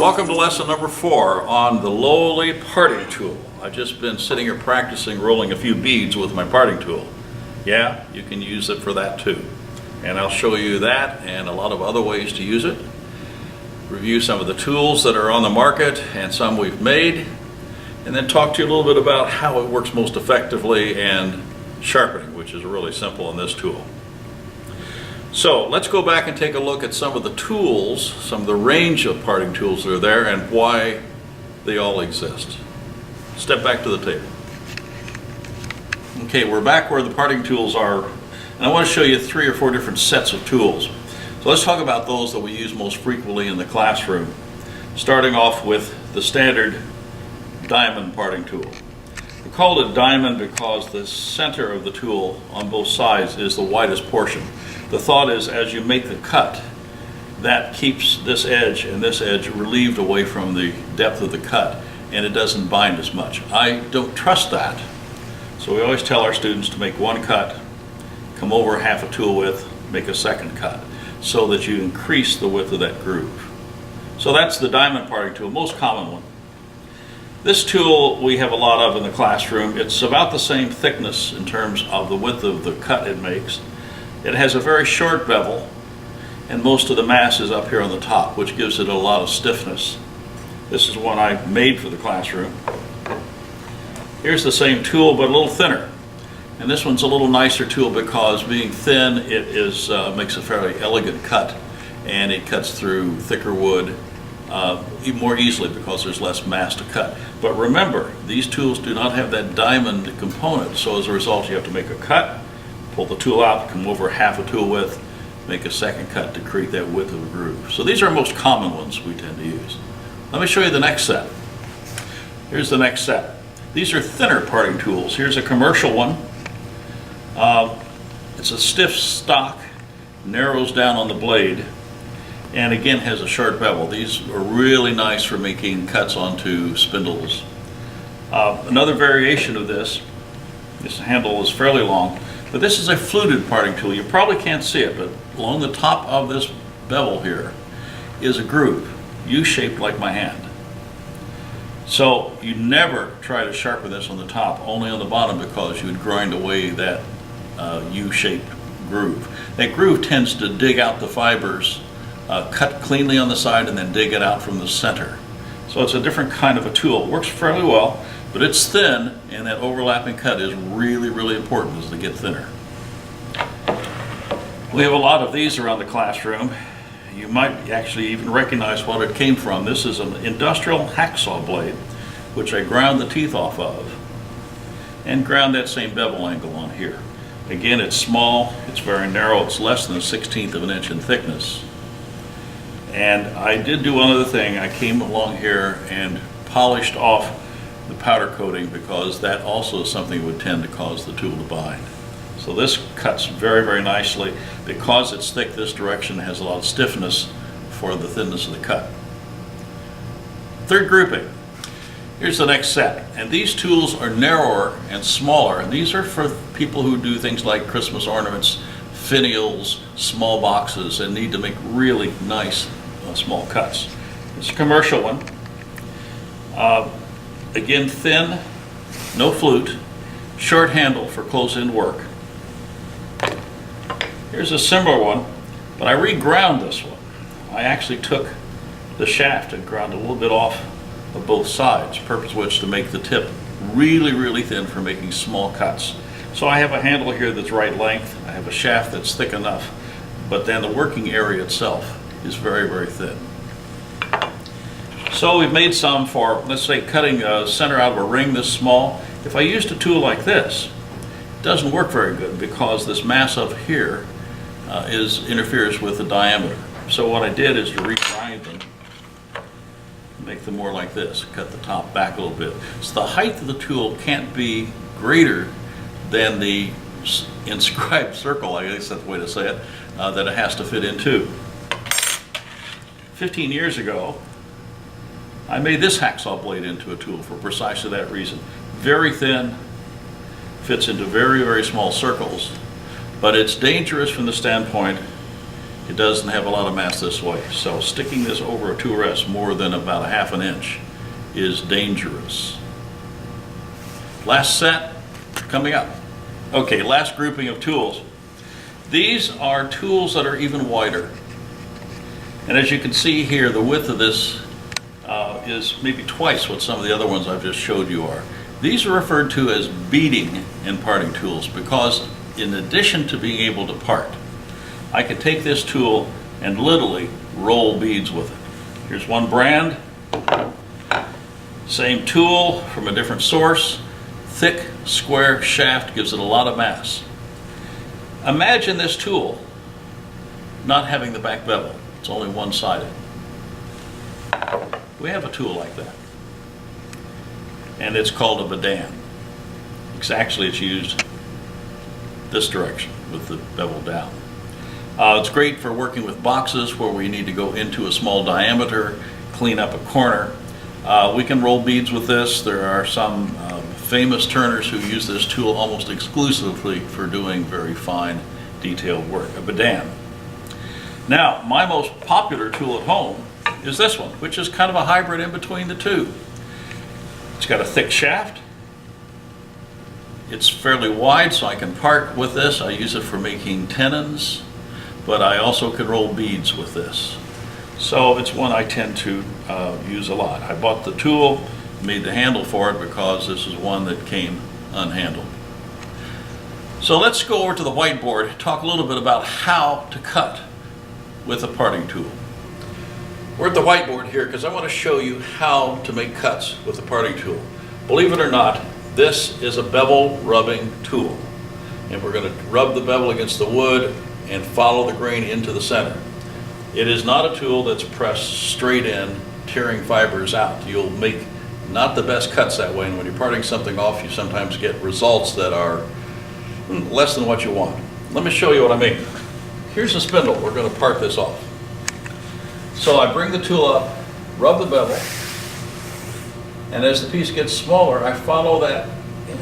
Welcome to lesson number 4 on the lowly parting tool. I've just been sitting here practicing rolling a few beads with my parting tool. Yeah, you can use it for that too. And I'll show you that and a lot of other ways to use it. Review some of the tools that are on the market and some we've made. And then talk to you a little bit about how it works most effectively and sharpening, which is really simple in this tool. So let's go back and take a look at some of the tools, some of the range of parting tools that are there and why they all exist. Step back to the table. Okay, we're back where the parting tools are, and I want to show you 3 or 4 different sets of tools. So let's talk about those that we use most frequently in the classroom, starting off with the standard diamond parting tool. We call it a diamond because the center of the tool on both sides is the widest portion. The thought is, as you make the cut, that keeps this edge and this edge relieved away from the depth of the cut, and it doesn't bind as much. I don't trust that, so we always tell our students to make one cut, come over half a tool width, make a second cut, so that you increase the width of that groove. So that's the diamond parting tool, most common one. This tool we have a lot of in the classroom. It's about the same thickness in terms of the width of the cut it makes. It has a very short bevel, and most of the mass is up here on the top, which gives it a lot of stiffness. This is one I made for the classroom. Here's the same tool, but a little thinner. And this one's a little nicer tool because being thin, it makes a fairly elegant cut, and it cuts through thicker wood more easily because there's less mass to cut. But remember, these tools do not have that diamond component, so as a result you have to make a cut, pull the tool out, come over half a tool width, make a second cut to create that width of a groove. So these are most common ones we tend to use. Let me show you the next set. Here's the next set. These are thinner parting tools. Here's a commercial one. It's a stiff stock, narrows down on the blade, and again has a sharp bevel. These are really nice for making cuts onto spindles. Another variation of this handle is fairly long, but this is a fluted parting tool. You probably can't see it, but along the top of this bevel here is a groove, U-shaped like my hand. So you never try to sharpen this on the top, only on the bottom, because you would grind away that U-shaped groove. That groove tends to dig out the fibers, cut cleanly on the side, and then dig it out from the center. So it's a different kind of a tool. It works fairly well, but it's thin, and that overlapping cut is really, really important as they get thinner. We have a lot of these around the classroom. You might actually even recognize what it came from. This is an industrial hacksaw blade, which I ground the teeth off of, and ground that same bevel angle on here. Again, it's small, it's very narrow, it's less than 1/16 of an inch in thickness. And I did do one other thing. I came along here and polished off the powder coating, because that also is something that would tend to cause the tool to bind. So this cuts very, very nicely. Because it's thick this direction, it has a lot of stiffness for the thinness of the cut. Third grouping. Here's the next set. And these tools are narrower and smaller. And these are for people who do things like Christmas ornaments, finials, small boxes, and need to make really nice small cuts. It's a commercial one. Again, thin, no flute, short handle for close-in work. Here's a similar one, but I reground this one. I actually took the shaft and ground a little bit off of both sides, purpose of which to make the tip really, really thin for making small cuts. So I have a handle here that's right length, I have a shaft that's thick enough, but then the working area itself is very, very thin. So we've made some for, let's say, cutting a center out of a ring this small. If I used a tool like this, it doesn't work very good because this mass up here interferes with the diameter. So what I did is to regrind them, make them more like this, cut the top back a little bit. So the height of the tool can't be greater than the inscribed circle, I guess that's the way to say it, that it has to fit into. 15 years ago, I made this hacksaw blade into a tool for precisely that reason. Very thin, fits into very, very small circles, but it's dangerous from the standpoint it doesn't have a lot of mass this way. So sticking this over a 2S more than about a half an inch is dangerous. Last set coming up. Okay, last grouping of tools. These are tools that are even wider. And as you can see here, the width of this is maybe twice what some of the other ones I've just showed you are. These are referred to as beading and parting tools because in addition to being able to part, I could take this tool and literally roll beads with it. Here's one brand, same tool from a different source, thick square shaft gives it a lot of mass. Imagine this tool not having the back bevel, it's only one-sided. We have a tool like that, and it's called a badan. It's used this direction with the bevel down. It's great for working with boxes where we need to go into a small diameter, clean up a corner. We can roll beads with this. There are some famous turners who use this tool almost exclusively for doing very fine detailed work, a badan. Now, my most popular tool at home is this one, which is kind of a hybrid in between the two. It's got a thick shaft. It's fairly wide, so I can part with this. I use it for making tenons, but I also can roll beads with this. So it's one I tend to use a lot. I bought the tool, made the handle for it because this is one that came unhandled. So let's go over to the whiteboard and talk a little bit about how to cut with a parting tool. We're at the whiteboard here because I want to show you how to make cuts with a parting tool. Believe it or not, this is a bevel rubbing tool. And we're going to rub the bevel against the wood and follow the grain into the center. It is not a tool that's pressed straight in, tearing fibers out. You'll make not the best cuts that way, and when you're parting something off, you sometimes get results that are less than what you want. Let me show you what I mean. Here's a spindle. We're going to part this off. So I bring the tool up, rub the bevel, and as the piece gets smaller, I follow that in.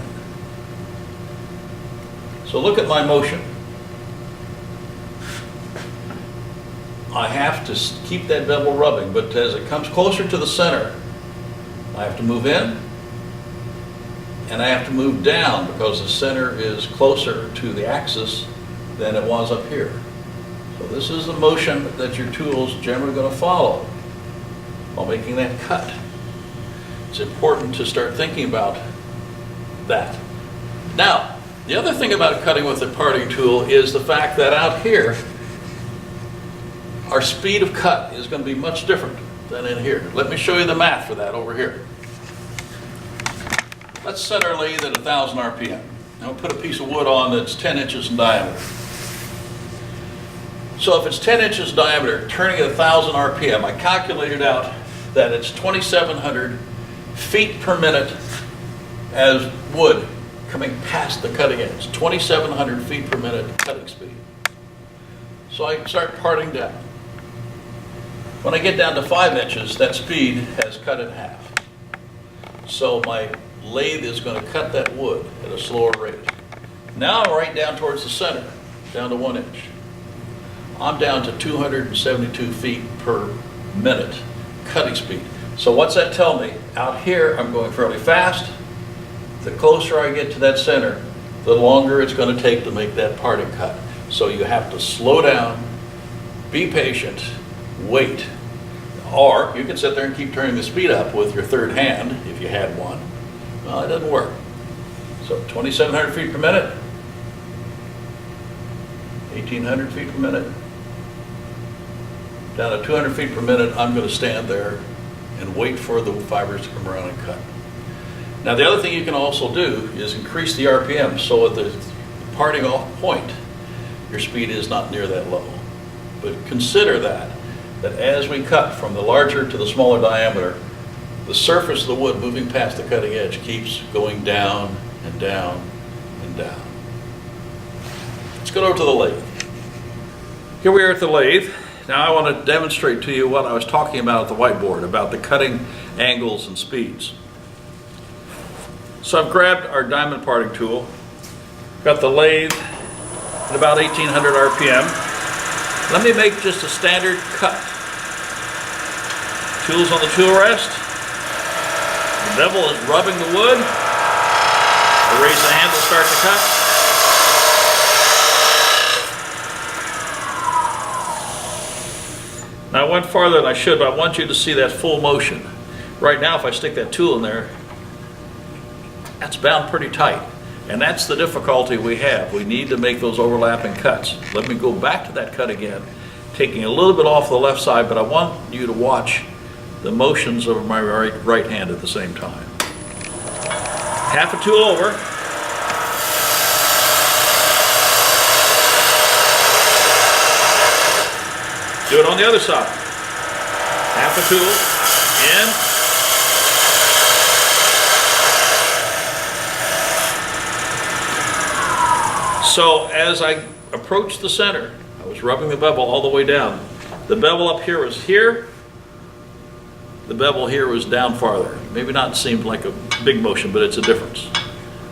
So look at my motion. I have to keep that bevel rubbing, but as it comes closer to the center, I have to move in, and I have to move down because the center is closer to the axis than it was up here. So this is the motion that your tool's generally going to follow while making that cut. It's important to start thinking about that. Now, the other thing about cutting with a parting tool is the fact that out here, our speed of cut is going to be much different than in here. Let me show you the math for that over here. Let's set our lathe at 1,000 RPM. Now we'll put a piece of wood on that's 10 inches in diameter. So if it's 10 inches diameter, turning at 1,000 RPM, I calculated out that it's 2,700 feet per minute as wood coming past the cutting edge. 2,700 feet per minute cutting speed. So I start parting down. When I get down to 5 inches, that speed has cut in half. So my lathe is going to cut that wood at a slower rate. Now I'm right down towards the center, down to 1 inch. I'm down to 272 feet per minute cutting speed. So what's that tell me? Out here, I'm going fairly fast. The closer I get to that center, the longer it's going to take to make that parting cut. So you have to slow down, be patient, wait. Or you can sit there and keep turning the speed up with your third hand, if you had one. Well, it doesn't work. So 2,700 feet per minute, 1,800 feet per minute. Down to 200 feet per minute, I'm going to stand there and wait for the fibers to come around and cut. Now the other thing you can also do is increase the RPM, so at the parting off point, your speed is not near that low. But consider that as we cut from the larger to the smaller diameter, the surface of the wood moving past the cutting edge keeps going down and down and down. Let's go over to the lathe. Here we are at the lathe. Now I want to demonstrate to you what I was talking about at the whiteboard, about the cutting angles and speeds. So I've grabbed our diamond parting tool, got the lathe at about 1,800 RPM. Let me make just a standard cut. Tools on the tool rest. The bevel is rubbing the wood. I raise the handle, start the cut. Now I went farther than I should, but I want you to see that full motion. Right now, if I stick that tool in there, that's bound pretty tight. And that's the difficulty we have. We need to make those overlapping cuts. Let me go back to that cut again, taking a little bit off the left side, but I want you to watch the motions of my right hand at the same time. Half a tool over. Do it on the other side. Half a tool in. So as I approached the center, I was rubbing the bevel all the way down. The bevel up here was here. The bevel here was down farther. Maybe not seemed like a big motion, but it's a difference.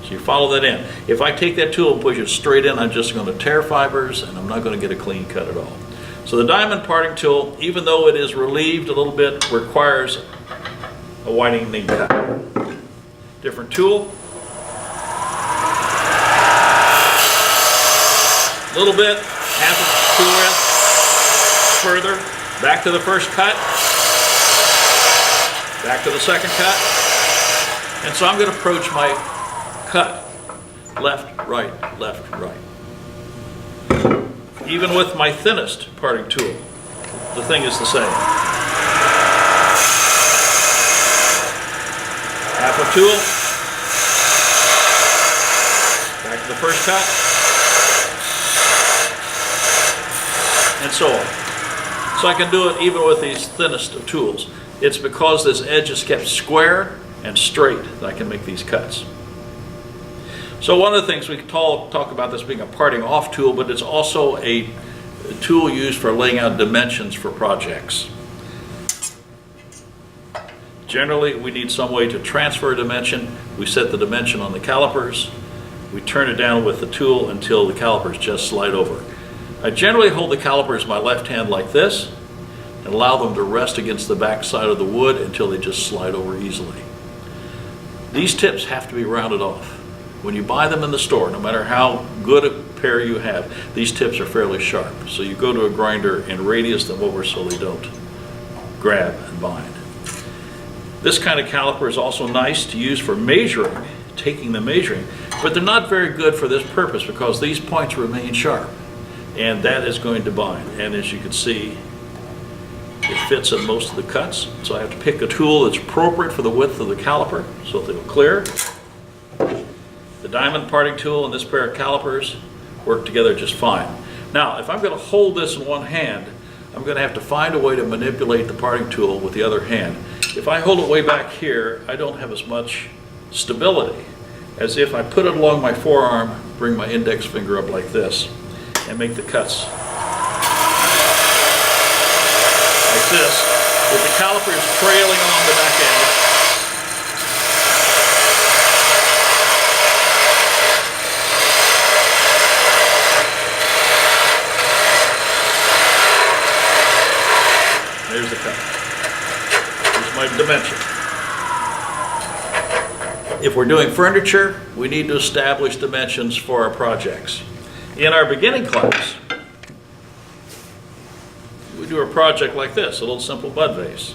So you follow that in. If I take that tool and push it straight in, I'm just going to tear fibers and I'm not going to get a clean cut at all. So the diamond parting tool, even though it is relieved a little bit, requires a widening cut. Different tool. A little bit, half a tool rest, further, back to the first cut, back to the second cut, and so I'm going to approach my cut, left, right, left, right. Even with my thinnest parting tool, the thing is the same. Half a tool, back to the first cut, and so on. So I can do it even with these thinnest of tools. It's because this edge is kept square and straight that I can make these cuts. So one of the things we can talk about this being a parting off tool, but it's also a tool used for laying out dimensions for projects. Generally, we need some way to transfer a dimension. We set the dimension on the calipers. We turn it down with the tool until the calipers just slide over. I generally hold the calipers in my left hand like this and allow them to rest against the back side of the wood until they just slide over easily. These tips have to be rounded off. When you buy them in the store, no matter how good a pair you have, these tips are fairly sharp. So you go to a grinder and radius them over so they don't grab and bind. This kind of caliper is also nice to use for measuring, taking the measuring, but they're not very good for this purpose because these points remain sharp. And that is going to bind. And as you can see, it fits in most of the cuts. So I have to pick a tool that's appropriate for the width of the caliper so that they'll clear. The diamond parting tool and this pair of calipers work together just fine. Now, if I'm going to hold this in one hand, I'm going to have to find a way to manipulate the parting tool with the other hand. If I hold it way back here, I don't have as much stability as if I put it along my forearm, bring my index finger up like this, and make the cuts like this, with the calipers trailing along the back edge. There's the cut. Here's my dimension. If we're doing furniture, we need to establish dimensions for our projects. In our beginning class, we do a project like this, a little simple bud vase.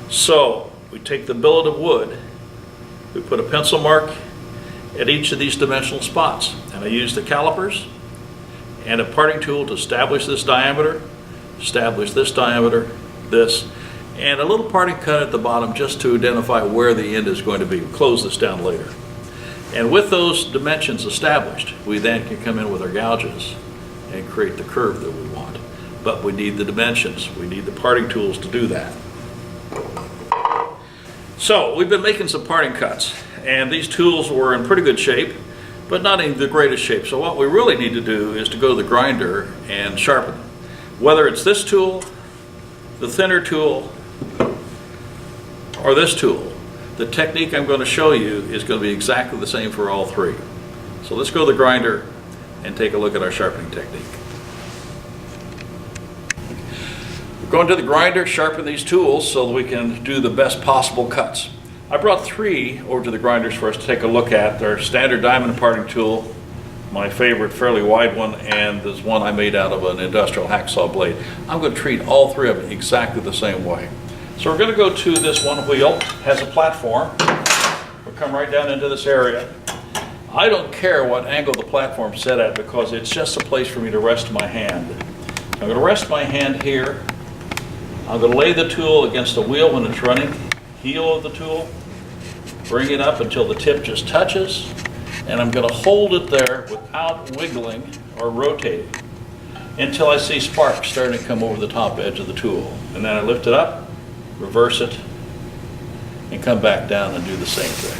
So we take the billet of wood, we put a pencil mark at each of these dimensional spots, and I use the calipers and a parting tool to establish this diameter, this, and a little parting cut at the bottom just to identify where the end is going to be. We'll close this down later. And with those dimensions established, we then can come in with our gouges and create the curve that we want. But we need the dimensions. We need the parting tools to do that. So we've been making some parting cuts, and these tools were in pretty good shape, but not in the greatest shape. So what we really need to do is to go to the grinder and sharpen them. Whether it's this tool, the thinner tool, or this tool, the technique I'm going to show you is going to be exactly the same for all three. So let's go to the grinder and take a look at our sharpening technique. Going to the grinder, sharpen these tools so that we can do the best possible cuts. I brought 3 over to the grinders for us to take a look at. Their standard diamond parting tool, my favorite fairly wide one, and there's one I made out of an industrial hacksaw blade. I'm going to treat all 3 of them exactly the same way. So we're going to go to this one wheel, it has a platform. We'll come right down into this area. I don't care what angle the platform's set at because it's just a place for me to rest my hand. I'm going to rest my hand here. I'm going to lay the tool against the wheel when it's running, heel of the tool, bring it up until the tip just touches, and I'm going to hold it there without wiggling or rotating until I see sparks starting to come over the top edge of the tool. And then I lift it up, reverse it, and come back down and do the same thing.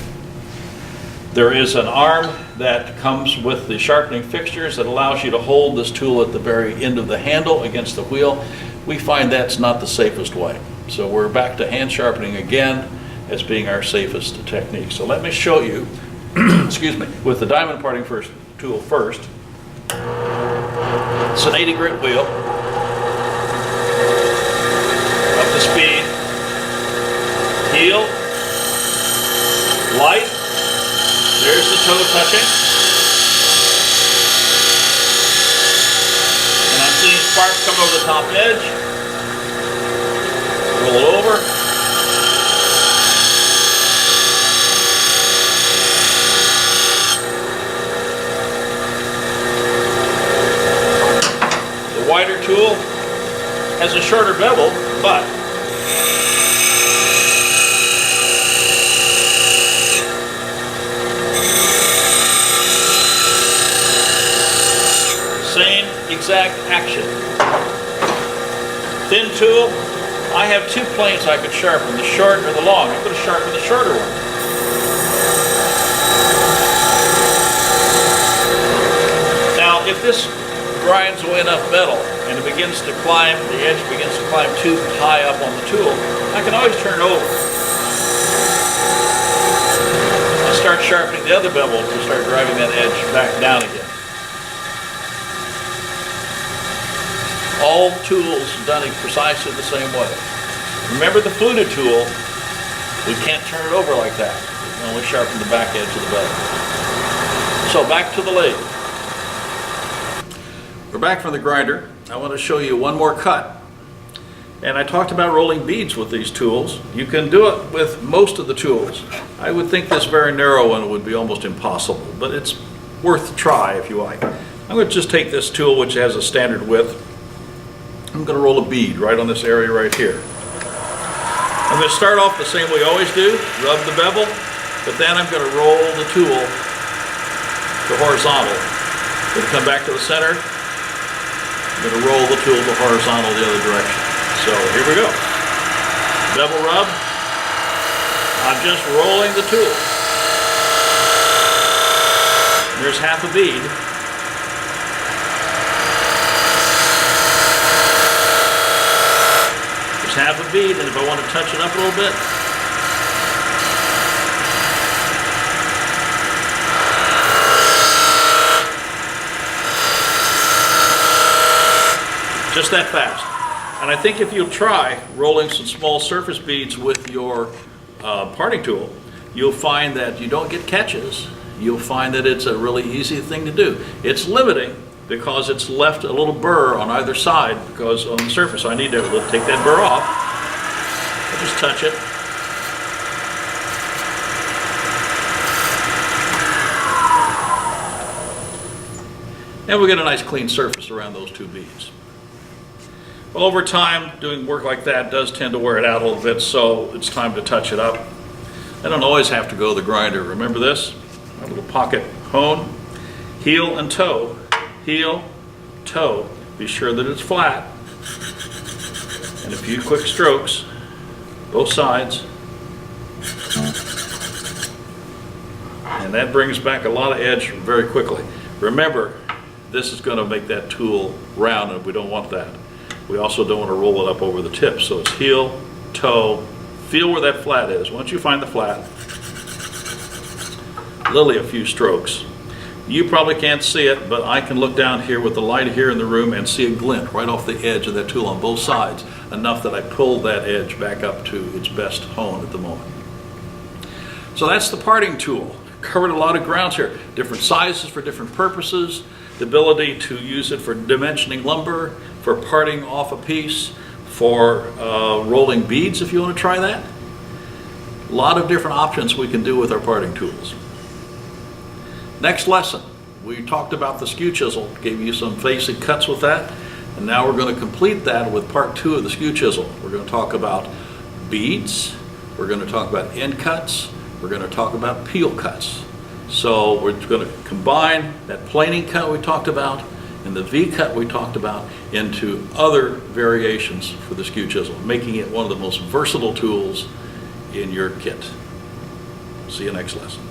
There is an arm that comes with the sharpening fixtures that allows you to hold this tool at the very end of the handle against the wheel. We find that's not the safest way. So we're back to hand sharpening again as being our safest technique. So let me show you, excuse me, with the diamond parting tool first. It's an 80 grit wheel. Up to speed. Heel. Light. There's the toe touching. And I'm seeing sparks come over the top edge. Roll it over. The wider tool has a shorter bevel, but same exact action. Thin tool, I have 2 planes I could sharpen, the short or the long. I'm going to sharpen the shorter one. Now, if this grinds away enough metal and it begins to climb, the edge begins to climb too high up on the tool, I can always turn it over. I'll start sharpening the other bevel to start driving that edge back down again. All tools done in precisely the same way. Remember the fluted tool, we can't turn it over like that. We can only sharpen the back edge of the bevel. So back to the lathe. We're back from the grinder. I want to show you one more cut. And I talked about rolling beads with these tools. You can do it with most of the tools. I would think this very narrow one would be almost impossible, but it's worth a try if you like. I'm going to just take this tool, which has a standard width. I'm going to roll a bead right on this area right here. I'm going to start off the same way I always do, rub the bevel, but then I'm going to roll the tool to horizontal. Going to come back to the center. I'm going to roll the tool to horizontal the other direction. So here we go. Bevel rub. I'm just rolling the tool. There's half a bead. Half a bead, and if I want to touch it up a little bit, just that fast. And I think if you'll try rolling some small surface beads with your parting tool, you'll find that you don't get catches. You'll find that it's a really easy thing to do. It's limiting because it's left a little burr on either side because on the surface I need to take that burr off. I'll just touch it. And we get a nice clean surface around those 2 beads. Well, over time, doing work like that does tend to wear it out a little bit, so it's time to touch it up. I don't always have to go to the grinder. Remember this? A little pocket hone, heel and toe. Heel, toe, be sure that it's flat, and a few quick strokes, both sides, and that brings back a lot of edge very quickly. Remember, this is going to make that tool round, and we don't want that. We also don't want to roll it up over the tip, so it's heel, toe, feel where that flat is. Once you find the flat, literally a few strokes. You probably can't see it, but I can look down here with the light here in the room and see a glint right off the edge of that tool on both sides. enough that I pulled that edge back up to its best hone at the moment. So that's the parting tool. Covered a lot of grounds here. Different sizes for different purposes, the ability to use it for dimensioning lumber, for parting off a piece, for rolling beads if you want to try that. A lot of different options we can do with our parting tools. Next lesson, we talked about the skew chisel, gave you some basic cuts with that, and now we're going to complete that with part 2 of the skew chisel. We're going to talk about beads, we're going to talk about end cuts, we're going to talk about peel cuts. So we're going to combine that planing cut we talked about and the V cut we talked about into other variations for the skew chisel, making it one of the most versatile tools in your kit. See you next lesson.